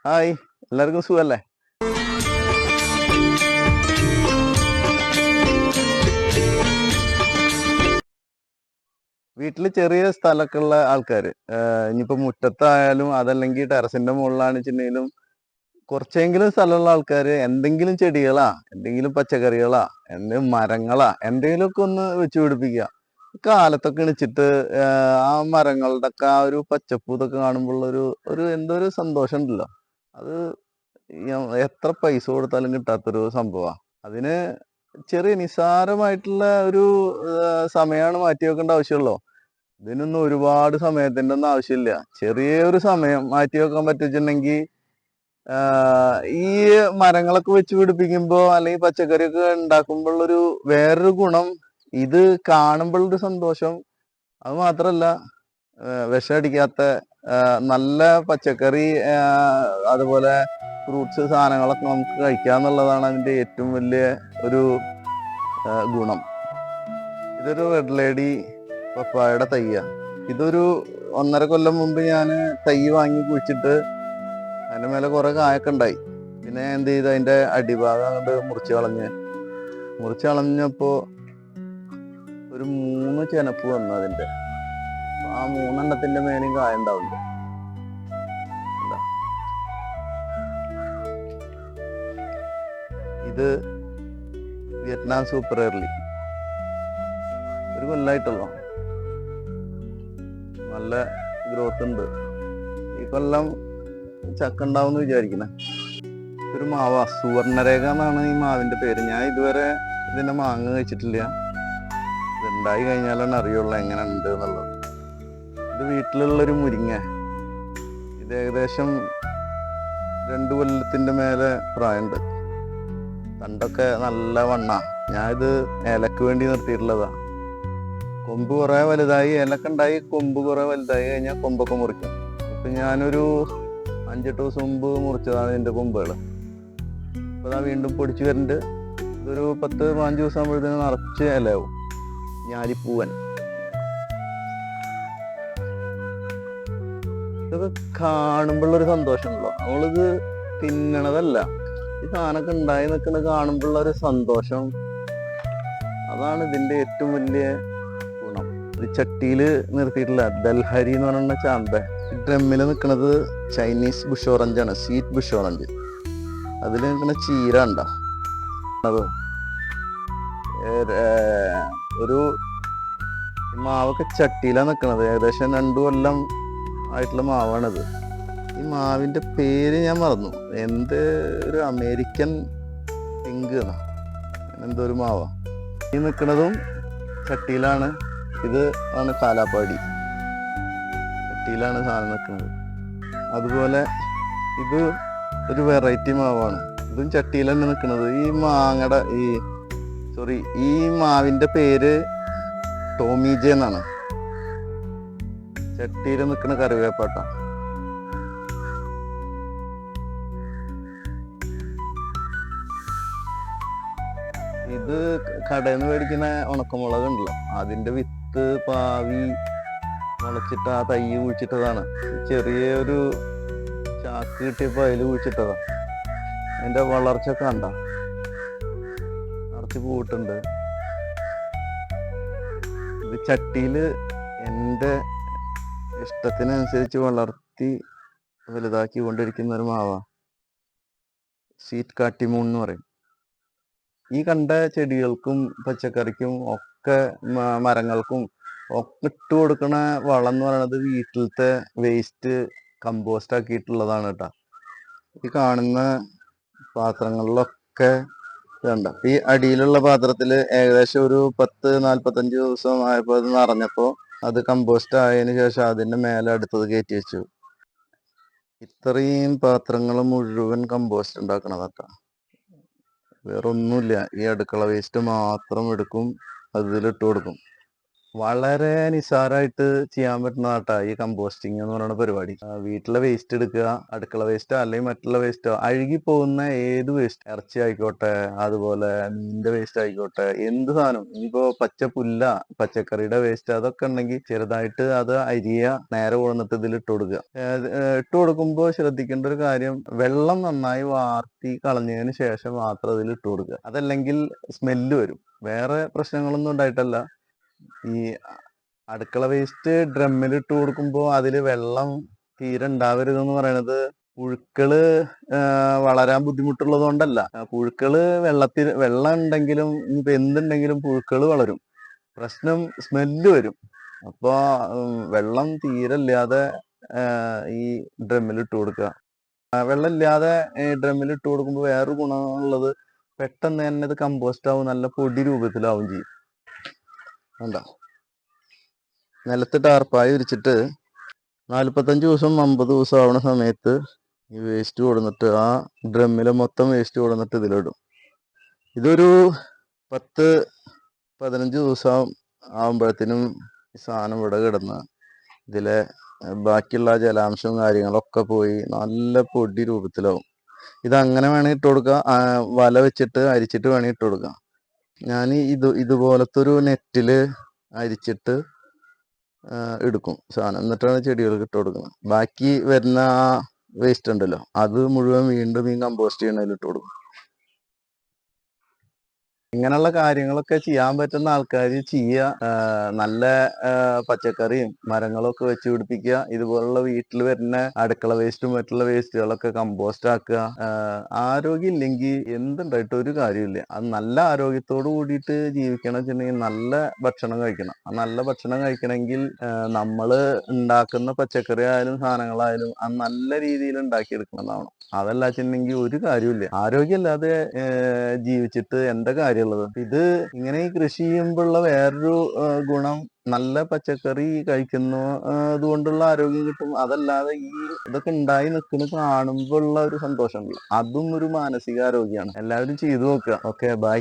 Hi, എല്ലാവർക്കും സുഖല്ലേ? വീട്ടിൽ ചെറിയ സ്ഥലമൊക്കെ ഉള്ള ആൾക്കാര് ഇനിയിപ്പോ മുറ്റത്തായാലും അതല്ലെങ്കിൽ ടെറസിന്റെ മുകളിലാണ് വെച്ചിട്ടുണ്ടെങ്കിലും കുറച്ചെങ്കിലും സ്ഥലമുള്ള ആൾക്കാര് എന്തെങ്കിലും ചെടികളാ, എന്തെങ്കിലും പച്ചക്കറികളാ, എന്തെങ്കിലും മരങ്ങളാ, എന്തെങ്കിലുമൊക്കെ ഒന്ന് വെച്ച് പിടിപ്പിക്കുക. കാലത്തൊക്കെ എണിച്ചിട്ട് ആ മരങ്ങളുടെ ഒക്കെ ആ ഒരു പച്ചപ്പ് ഇതൊക്കെ കാണുമ്പോൾ ഒരു ഒരു എന്തോ ഒരു സന്തോഷം ഉണ്ടല്ലോ. അത് എത്ര പൈസ കൊടുത്താലും കിട്ടാത്തൊരു സംഭവമാണ്. അതിന് ചെറിയ നിസ്സാരമായിട്ടുള്ള ഒരു സമയമാണ് മാറ്റി വെക്കേണ്ട ആവശ്യമുള്ളൂ. ഇതിനൊന്നും ഒരുപാട് സമയത്തിന്റെ ഒന്നും ആവശ്യമില്ല. ചെറിയൊരു സമയം മാറ്റി വെക്കാൻ പറ്റിച്ചിട്ടുണ്ടെങ്കിൽ ഈ മരങ്ങളൊക്കെ വെച്ച് പിടിപ്പിക്കുമ്പോ അല്ലെങ്കിൽ പച്ചക്കറിയൊക്കെ ഉണ്ടാക്കുമ്പോഴൊരു വേറൊരു ഗുണം, ഇത് കാണുമ്പോഴൊരു സന്തോഷം. അത് മാത്രല്ല, വിഷമടിക്കാത്ത നല്ല പച്ചക്കറി അതുപോലെ ഫ്രൂട്ട്സ് സാധനങ്ങളൊക്കെ നമുക്ക് കഴിക്കാന്നുള്ളതാണ് അതിന്റെ ഏറ്റവും വലിയ ഒരു ഗുണം. ഇതൊരു റെഡ് ലേഡി പപ്പായയുടെ തയ്യ. ഇതൊരു 1.5 കൊല്ലം മുമ്പ് ഞാൻ തൈ വാങ്ങി കുഴിച്ചിട്ട് അതിന്റെ മേലെ കുറെ കായൊക്കെ ഉണ്ടായി. പിന്നെ എന്ത് ചെയ്തു, അതിന്റെ അടിഭാഗം അങ്ങോട്ട് മുറിച്ച് കളഞ്ഞപ്പോ ഒരു 3 ചെനപ്പ് വന്നു അതിന്റെ. ആ 3 എണ്ണത്തിന്റെ മേലെയും കായ ഉണ്ടാവില്ല. ഇത് വിയറ്റ്നാം സൂപ്പർ എർലി. ഒരു കൊല്ലായിട്ടുള്ളൂ. നല്ല ഗ്രോത്ത് ഉണ്ട്. ഈ കൊല്ലം ചക്ക ഉണ്ടാവുമെന്ന് വിചാരിക്കണേ. ഒരു മാവ, സുവർണരേഖ എന്നാണ് ഈ മാവിന്റെ പേര്. ഞാൻ ഇതുവരെ ഇതിന്റെ മാങ്ങ കഴിച്ചിട്ടില്ല. ഇതുണ്ടായി കഴിഞ്ഞാലാണ് അറിയുള്ളൂ എങ്ങനെ ഉണ്ട് എന്നുള്ളത്. ഇത് വീട്ടിലുള്ളൊരു മുരിങ്ങ. ഇത് ഏകദേശം 2 കൊല്ലത്തിന്റെ മേലെ പ്രായമുണ്ട്. തണ്ടൊക്കെ നല്ല വണ്ണ. ഞാനിത് ഇലക്ക് വേണ്ടി നിർത്തിയിട്ടുള്ളതാ. കൊമ്പ് കുറെ വലുതായി, ഇലക്കെ ഉണ്ടായി, കൊമ്പ് കുറെ വലുതായി കഴിഞ്ഞാൽ കൊമ്പൊക്കെ മുറിക്കും. ഇപ്പൊ ഞാനൊരു 5-8 ദിവസം മുമ്പ് മുറിച്ചതാണ് ഇതിന്റെ കൊമ്പുകൾ. ഇപ്പൊ ഞാൻ വീണ്ടും പൊടിച്ചു വരുന്നുണ്ട്. ഇതൊരു 10-15 ദിവസം ആകുമ്പോഴത്തേന് നിറച്ച് ഇലയാവും. ഞാലിപ്പൂവൻ. ഇതൊക്കെ കാണുമ്പോഴൊരു സന്തോഷമുണ്ടല്ലോ. നമ്മളിത് തിന്നണതല്ല, ഈ സാധനമൊക്കെ ഉണ്ടായി നിൽക്കുന്നത് കാണുമ്പോഴുള്ള ഒരു സന്തോഷം, അതാണ് ഇതിന്റെ ഏറ്റവും വലിയ ഗുണം. ഇത് ചട്ടിയില് നിർത്തിയിട്ടില്ല. ദൽഹരി എന്ന് പറയുന്ന ചാമ്പ. ഈ ഡ്രമ്മിൽ നിൽക്കുന്നത് ചൈനീസ് ബുഷ് ഓറഞ്ച് ആണ്, സ്വീറ്റ് ബുഷ് ഓറഞ്ച്. അതിൽ നിൽക്കുന്ന ചീര ഉണ്ടോ അത്. ഒരു മാവൊക്കെ ചട്ടിയിലാണ് നിൽക്കുന്നത്. ഏകദേശം 2 കൊല്ലം ആയിട്ടുള്ള മാവാണിത്. ഈ മാവിന്റെ പേര് ഞാൻ മറന്നു. ഒരു അമേരിക്കൻ പിങ്ക് എന്തോ ഒരു മാവാ. ഈ നിൽക്കുന്നതും ചട്ടിയിലാണ്. ഇത് ആണ് കാലാപ്പാടി. ചട്ടിയിലാണ് സാധനം നിൽക്കുന്നത്. അതുപോലെ ഇത് ഒരു വെറൈറ്റി മാവാണ്. ഇതും ചട്ടിയിൽ തന്നെ നിൽക്കുന്നത്. ഈ മാവിന്റെ പേര് ടോമിജെ എന്നാണ്. ചട്ടിയിൽ നിൽക്കുന്ന കറിവേപ്പാട്ട. ഇത് കടയിൽ നിന്ന് മേടിക്കുന്ന ഉണക്കമുളക് ഉണ്ടല്ലോ, അതിന്റെ വിത്ത് പാവി മുളച്ചിട്ട് ആ തൈ കുഴിച്ചിട്ടതാണ്. ചെറിയൊരു ചാക്ക് കിട്ടിയപ്പോ അതിൽ കുഴിച്ചിട്ടതാ. അതിന്റെ വളർച്ച കണ്ട നിറച്ച് പൂട്ടുണ്ട്. ഇത് ചട്ടിയില് എൻ്റെ ഇഷ്ടത്തിനനുസരിച്ച് വളർത്തി വലുതാക്കി കൊണ്ടിരിക്കുന്ന ഒരു മാവാ. സ്വീറ്റ് കാട്ടിമൂൺ എന്ന് പറയും. ഈ കണ്ട ചെടികൾക്കും പച്ചക്കറിക്കും ഒക്കെ മരങ്ങൾക്കും ഒക്കെ ഇട്ട് കൊടുക്കണ വളം എന്ന് പറയുന്നത് വീട്ടിലത്തെ വേസ്റ്റ് കമ്പോസ്റ്റ് ആക്കിയിട്ടുള്ളതാണ് കേട്ടോ. ഈ കാണുന്ന പാത്രങ്ങളിലൊക്കെ വേണ്ട. ഈ അടിയിലുള്ള പാത്രത്തില് ഏകദേശം ഒരു 10-45 ദിവസം ആയപ്പോൾ അത് നിറഞ്ഞപ്പോൾ അത് കമ്പോസ്റ്റ് ആയതിനു ശേഷം അതിന്റെ മേലെ അടുത്തത് കയറ്റി വെച്ചു. ഇത്രയും പാത്രങ്ങൾ മുഴുവൻ കമ്പോസ്റ്റ് ഉണ്ടാക്കണതാട്ടോ. വേറൊന്നുമില്ല. ഈ അടുക്കള വേസ്റ്റ് മാത്രം എടുക്കും, അതിലിട്ട് കൊടുക്കും. വളരെ നിസ്സാരമായിട്ട് ചെയ്യാൻ പറ്റുന്നതാട്ടാ ഈ കമ്പോസ്റ്റിംഗ് എന്ന് പറയുന്ന പരിപാടി. വീട്ടിലെ വേസ്റ്റ് എടുക്കുക, അടുക്കള വേസ്റ്റോ അല്ലെങ്കിൽ മറ്റുള്ള വേസ്റ്റോ, അഴുകി പോകുന്ന ഏത് വേസ്റ്റ്, ഇറച്ചി ആയിക്കോട്ടെ, അതുപോലെ മീനിന്റെ വേസ്റ്റ് ആയിക്കോട്ടെ, എന്ത് സാധനം, ഇനിയിപ്പോ പച്ച പുല്ല, പച്ചക്കറിയുടെ വേസ്റ്റ്, അതൊക്കെ ഉണ്ടെങ്കിൽ ചെറുതായിട്ട് അത് അരിയ, നേരെ കൊണ്ടുവന്നിട്ട് ഇതിൽ ഇട്ട് കൊടുക്കുക. ഇട്ട് കൊടുക്കുമ്പോൾ ശ്രദ്ധിക്കേണ്ട ഒരു കാര്യം, വെള്ളം നന്നായി വാർത്തി കളഞ്ഞതിന് ശേഷം മാത്രം അതിൽ ഇട്ട് കൊടുക്കുക. അതല്ലെങ്കിൽ സ്മെല്ല് വരും. വേറെ പ്രശ്നങ്ങളൊന്നും ഉണ്ടായിട്ടല്ല. ഈ അടുക്കള വേസ്റ്റ് ഡ്രമ്മിൽ ഇട്ട് കൊടുക്കുമ്പോൾ അതിൽ വെള്ളം തീരെ ഉണ്ടാവരുതെന്ന് പറയണത് പുഴുക്കള് വളരാൻ ബുദ്ധിമുട്ടുള്ളത് കൊണ്ടല്ല. പുഴുക്കള് വെള്ളം ഉണ്ടെങ്കിലും ഇനിയിപ്പോ എന്തുണ്ടെങ്കിലും പുഴുക്കള് വളരും. പ്രശ്നം സ്മെല്ല് വരും. അപ്പൊ വെള്ളം തീരെ ഇല്ലാതെ ഈ ഡ്രമ്മിൽ ഇട്ട് കൊടുക്കുക. വെള്ളം ഇല്ലാതെ ഡ്രമ്മിൽ ഇട്ട് കൊടുക്കുമ്പോൾ വേറൊരു ഗുണമുള്ളത്, പെട്ടെന്ന് തന്നെ ഇത് കമ്പോസ്റ്റ് ആവും, നല്ല പൊടി രൂപത്തിലാവും ചെയ്യും. കണ്ടോ, നിലത്ത് ടാർപ്പായി വിരിച്ചിട്ട് 45 ദിവസം 50 ദിവസം ആവണ സമയത്ത് ഈ വേസ്റ്റ് കൊടുന്നിട്ട്, ആ ഡ്രമ്മിലെ മൊത്തം വേസ്റ്റ് കൊടുന്നിട്ട് ഇതിലിടും. ഇതൊരു 10-15 ദിവസം ആവുമ്പോഴത്തേനും ഈ സാധനം ഇവിടെ കിടന്ന് ഇതിലെ ബാക്കിയുള്ള ജലാംശവും കാര്യങ്ങളൊക്കെ പോയി നല്ല പൊടി രൂപത്തിലാവും. ഇതങ്ങനെ വേണേൽ ഇട്ട് കൊടുക്കുക, വല വെച്ചിട്ട് അരിച്ചിട്ട് വേണേൽ ഇട്ട് കൊടുക്കുക. ഞാൻ ഇതുപോലത്തെ ഒരു നെറ്റില് അരിച്ചിട്ട് എടുക്കും സാധനം, എന്നിട്ടാണ് ചെടികൾക്ക് ഇട്ട് കൊടുക്കുന്നത്. ബാക്കി വരുന്ന ആ വേസ്റ്റ് ഉണ്ടല്ലോ, അത് മുഴുവൻ വീണ്ടും ഈ കമ്പോസ്റ്റ് ചെയ്യണതിൽ ഇട്ട് കൊടുക്കും. ഇങ്ങനെയുള്ള കാര്യങ്ങളൊക്കെ ചെയ്യാൻ പറ്റുന്ന ആൾക്കാർ ചെയ്യുക. നല്ല പച്ചക്കറിയും മരങ്ങളും ഒക്കെ വെച്ച് പിടിപ്പിക്കുക. ഇതുപോലുള്ള വീട്ടിൽ വരുന്ന അടുക്കള വേസ്റ്റും മറ്റുള്ള വേസ്റ്റുകളൊക്കെ കമ്പോസ്റ്റ് ആക്കുക. ആരോഗ്യം ഇല്ലെങ്കിൽ എന്തുണ്ടായിട്ട് ഒരു കാര്യമില്ല. അത് നല്ല ആരോഗ്യത്തോട് കൂടിയിട്ട് ജീവിക്കണം വെച്ചിട്ടുണ്ടെങ്കിൽ നല്ല ഭക്ഷണം കഴിക്കണം. ആ നല്ല ഭക്ഷണം കഴിക്കണമെങ്കിൽ നമ്മൾ ഉണ്ടാക്കുന്ന പച്ചക്കറി ആയാലും സാധനങ്ങളായാലും അത് നല്ല രീതിയിൽ ഉണ്ടാക്കിയെടുക്കണമെന്നാവണം. അതല്ല വെച്ചിട്ടുണ്ടെങ്കിൽ ഒരു കാര്യമില്ല. ആരോഗ്യമില്ലാതെ ജീവിച്ചിട്ട് എന്താ കാര്യമുള്ളത്? ഇത് ഇങ്ങനെ ഈ കൃഷി ചെയ്യുമ്പോഴുള്ള വേറൊരു ഗുണം, നല്ല പച്ചക്കറി കഴിക്കുന്നു അതുകൊണ്ടുള്ള ആരോഗ്യം കിട്ടും. അതല്ലാതെ ഈ ഇതൊക്കെ ഉണ്ടായി നിൽക്കുന്നത് കാണുമ്പോൾ ഉള്ള ഒരു സന്തോഷമുണ്ട്, അതും ഒരു മാനസിക ആരോഗ്യമാണ്. എല്ലാവരും ചെയ്തു നോക്കുക. Okay, by.